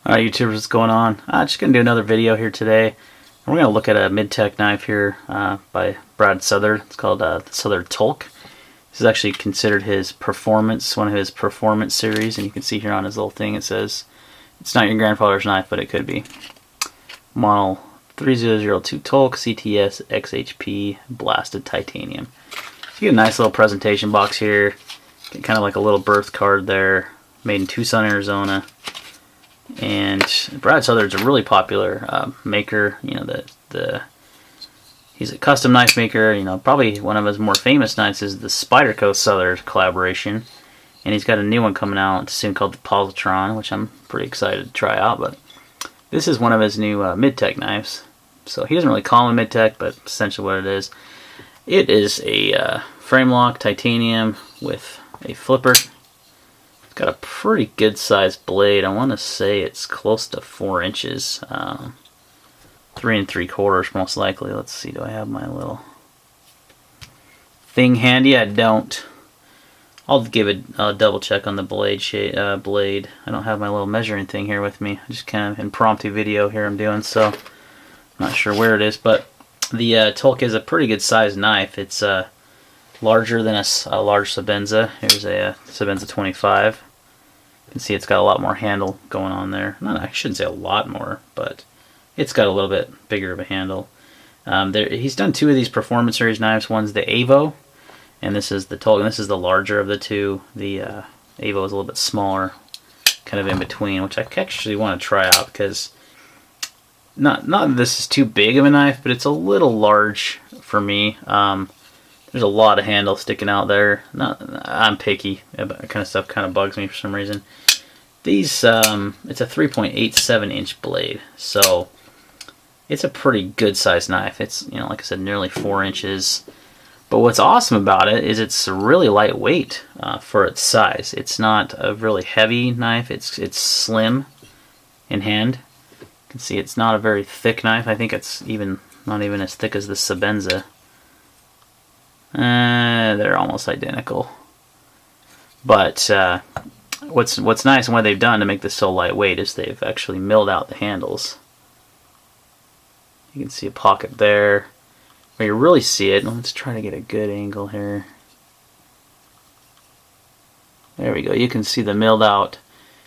Alright YouTubers, what's going on? Just going to do another video here today. We're going to look at a mid-tech knife here by Brad Southard. It's called the Southard Tolk. This is actually considered his performance, one of his performance series, and you can see here on his little thing it says, it's not your grandfather's knife, but it could be. Model 3002 Tolk, CTS XHP Blasted Titanium. So you get a nice little presentation box here. Get kind of like a little birth card there. Made in Tucson, Arizona. And Brad Southard's a really popular maker. You know, he's a custom knife maker. You know, probably one of his more famous knives is the Spyderco Southard collaboration, and he's got a new one coming out soon called the Positron, which I'm pretty excited to try out. But this is one of his new mid-tech knives. So he doesn't really call them mid-tech, but essentially what it is a frame lock titanium with a flipper. It's got a pretty good sized blade. I want to say it's close to 4 inches, 3 3/4 most likely. Let's see, do I have my little thing handy? I don't. I'll give it a double check on the blade. Blade. I don't have my little measuring thing here with me. Just kind of impromptu video here I'm doing, so I'm not sure where it is. But the Tolk is a pretty good sized knife. It's larger than a large Sebenza. Here's a Sebenza 25. You can see it's got a lot more handle going on there. I shouldn't say a lot more, but it's got a little bit bigger of a handle. He's done 2 of these Performance Series knives. One's the Avo, and this is the Tolk. And this is the larger of the 2. The Avo is a little bit smaller, kind of in between, which I actually want to try out because not that this is too big of a knife, but it's a little large for me. There's a lot of handle sticking out there. I'm picky. That kind of stuff kind of bugs me for some reason. These, it's a 3.87 inch blade, so it's a pretty good sized knife. It's, you know, like I said, nearly 4 inches. But what's awesome about it is it's really lightweight for its size. It's not a really heavy knife. It's slim in hand. You can see it's not a very thick knife. I think it's not even as thick as the Sebenza. They're almost identical. But what's nice and what they've done to make this so lightweight is they've actually milled out the handles. You can see a pocket there where you really see it. Let's try to get a good angle here. There we go. You can see the milled out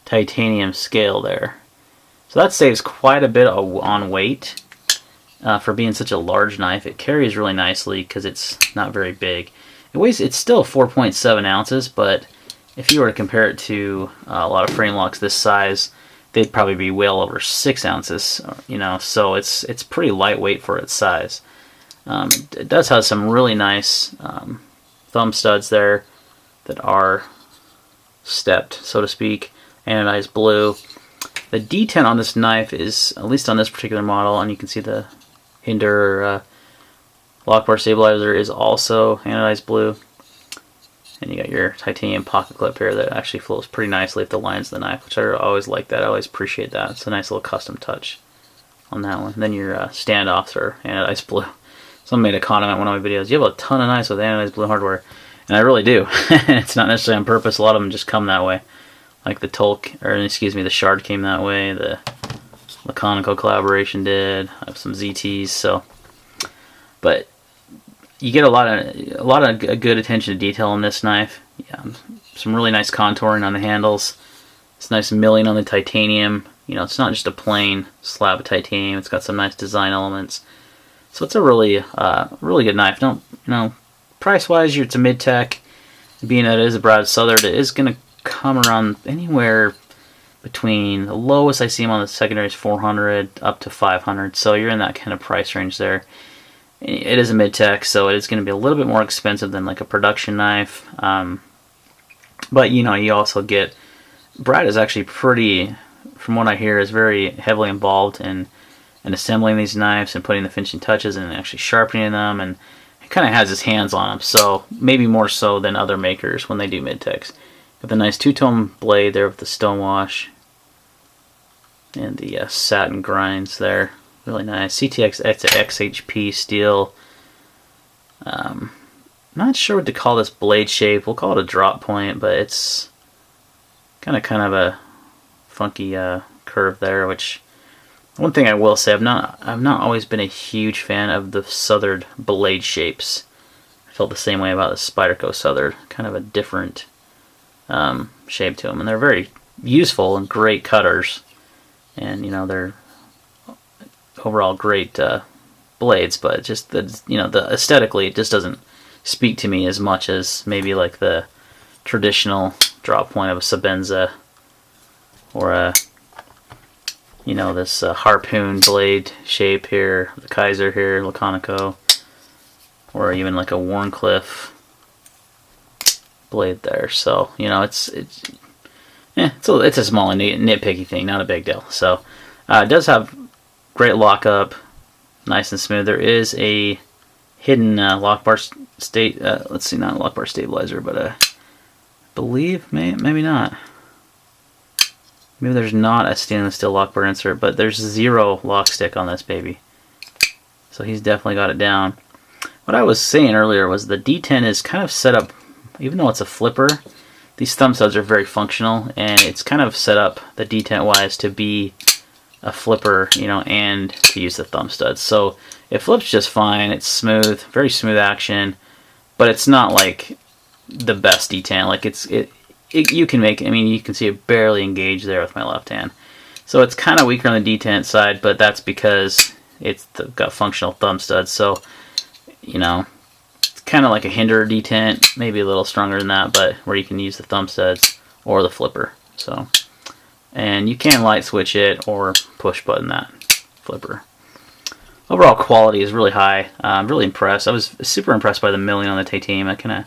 titanium scale there. So that saves quite a bit on weight. For being such a large knife. It carries really nicely because it's not very big. It's still 4.7 ounces, but if you were to compare it to a lot of frame locks this size, they'd probably be well over 6 ounces. You know, so it's pretty lightweight for its size. It does have some really nice thumb studs there that are stepped, so to speak, anodized blue. The detent on this knife is, at least on this particular model, and you can see the hinder lock bar stabilizer is also anodized blue, and you got your titanium pocket clip here that actually flows pretty nicely at the lines of the knife, which I always like that. I always appreciate that. It's a nice little custom touch on that one. And then your standoffs are anodized blue. Someone made a comment on one of my videos, you have a ton of knives with anodized blue hardware, and I really do. It's not necessarily on purpose. A lot of them just come that way, like the Tolk, or excuse me, the Shard came that way. The Laconico collaboration did. I have some ZTs, so. But you get a lot of good attention to detail on this knife. Yeah, some really nice contouring on the handles. It's nice milling on the titanium. You know, it's not just a plain slab of titanium. It's got some nice design elements. So it's a really good knife. Don't, you know, price-wise, it's a mid-tech. Being that it is a Brad Southard, it is going to come around anywhere between the lowest I see them on the secondary is 400 up to 500, so you're in that kind of price range there. It is a mid-tech, so it is going to be a little bit more expensive than like a production knife. But you know, you also get, Brad is actually pretty, from what I hear, is very heavily involved in assembling these knives and putting the finishing touches and actually sharpening them, and he kind of has his hands on them, so maybe more so than other makers when they do mid-techs. Got the nice two-tone blade there with the stonewash and the satin grinds there. Really nice. CTX XHP steel. Not sure what to call this blade shape. We'll call it a drop point, but it's kind of a funky curve there. Which, one thing I will say, I've not always been a huge fan of the Southard blade shapes. I felt the same way about the Spyderco Southard, kind of a different shape to them, and they're very useful and great cutters, and they're overall great blades, but just the aesthetically it just doesn't speak to me as much as maybe like the traditional drop point of a Sabenza or a this harpoon blade shape here, the Kaiser here, Laconico, or even like a Warncliffe blade there. So it's a small nitpicky thing, not a big deal. So it does have great lockup, nice and smooth. There is a hidden lock bar let's see, not lock bar stabilizer, but I believe maybe not. Maybe there's not a stainless steel lock bar insert, but there's 0 lock stick on this baby. So he's definitely got it down. What I was saying earlier was the D10 is kind of set up, even though it's a flipper, these thumb studs are very functional, and it's kind of set up the D10 wise to be a flipper, and to use the thumb studs. So it flips just fine. It's smooth, very smooth action, but it's not like the best D10. Like you can make, you can see it barely engaged there with my left hand. So it's kind of weaker on the D10 side, but that's because it's got functional thumb studs. So, it's kind of like a Hinder D10, maybe a little stronger than that, but where you can use the thumb studs or the flipper. So, and you can light switch it or push button that flipper. Overall quality is really high. I'm really impressed. I was super impressed by the milling on the titanium. It kind of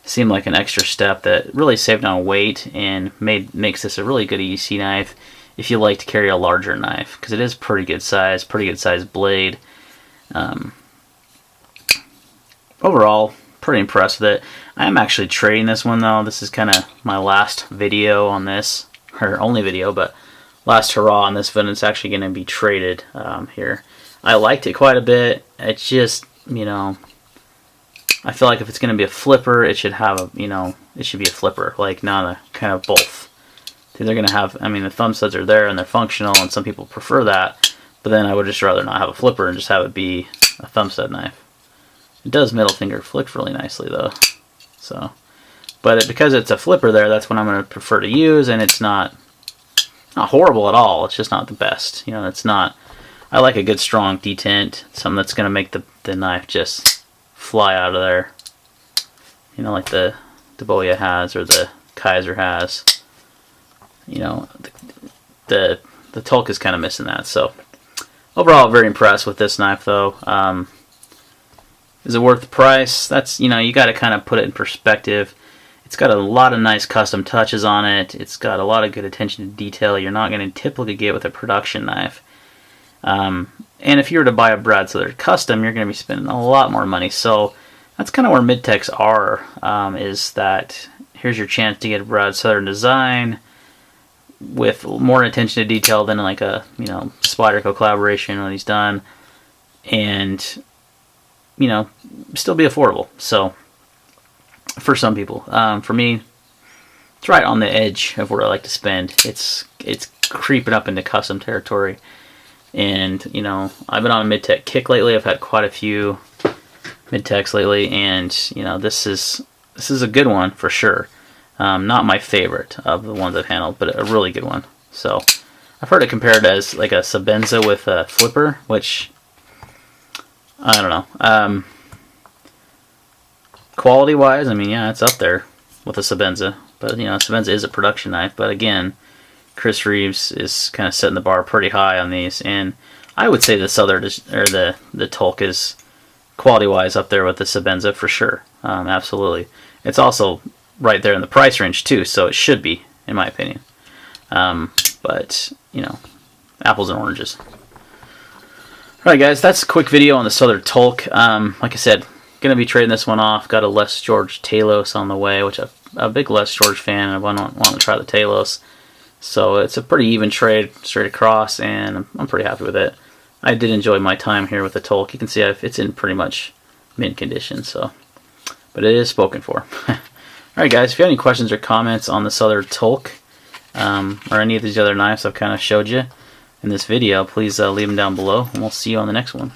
seemed like an extra step that really saved on weight and makes this a really good EDC knife if you like to carry a larger knife, because it is pretty good size blade. Overall, pretty impressed with it. I am actually trading this one though. This is kind of my last video on this, or only video, but last hurrah on this one. It's actually going to be traded here. I liked it quite a bit. It's just, I feel like if it's going to be a flipper, it should have it should be a flipper, like not a kind of both. They're going to have, the thumb studs are there and they're functional, and some people prefer that, but then I would just rather not have a flipper and just have it be a thumb stud knife. It does middle finger flick really nicely though, so. But because it's a flipper there, that's what I'm going to prefer to use, and it's not horrible at all. It's just not the best. It's not. I like a good strong detent, something that's going to make the knife just fly out of there. Like the Boya has, or the Kaiser has. The Tolk is kind of missing that. So overall, very impressed with this knife though. Is it worth the price? That's, you got to kind of put it in perspective. It's got a lot of nice custom touches on it. It's got a lot of good attention to detail you're not going to typically get with a production knife. And if you were to buy a Brad Southard custom, you're going to be spending a lot more money. So that's kind of where mid-techs are, is that here's your chance to get a Brad Southard design with more attention to detail than like a Spyderco collaboration when he's done, and still be affordable. So for some people, for me, it's right on the edge of where I like to spend. It's creeping up into custom territory. And I've been on a mid-tech kick lately. I've had quite a few mid-techs lately, and this is a good one for sure. Not my favorite of the ones I've handled, but a really good one. So I've heard it compared as like a Sabenza with a flipper, which I don't know. Quality-wise, yeah, it's up there with a Sabenza, but Sabenza is a production knife. But again, Chris Reeves is kind of setting the bar pretty high on these, and I would say the Southard or the Tolk is quality-wise up there with the Sabenza for sure. Absolutely. It's also right there in the price range too, so it should be, in my opinion. But apples and oranges. Alright guys, that's a quick video on the Southard Tolk. Like I said, gonna be trading this one off. Got a Les George Talos on the way, which I'm a big Les George fan, and I want to try the Talos. So it's a pretty even trade straight across, and I'm pretty happy with it. I did enjoy my time here with the Tolk. You can see it's in pretty much mint condition, so, but it is spoken for. Alright guys, if you have any questions or comments on the Southard Tolk, or any of these other knives I've kind of showed you in this video, please leave them down below, and we'll see you on the next one.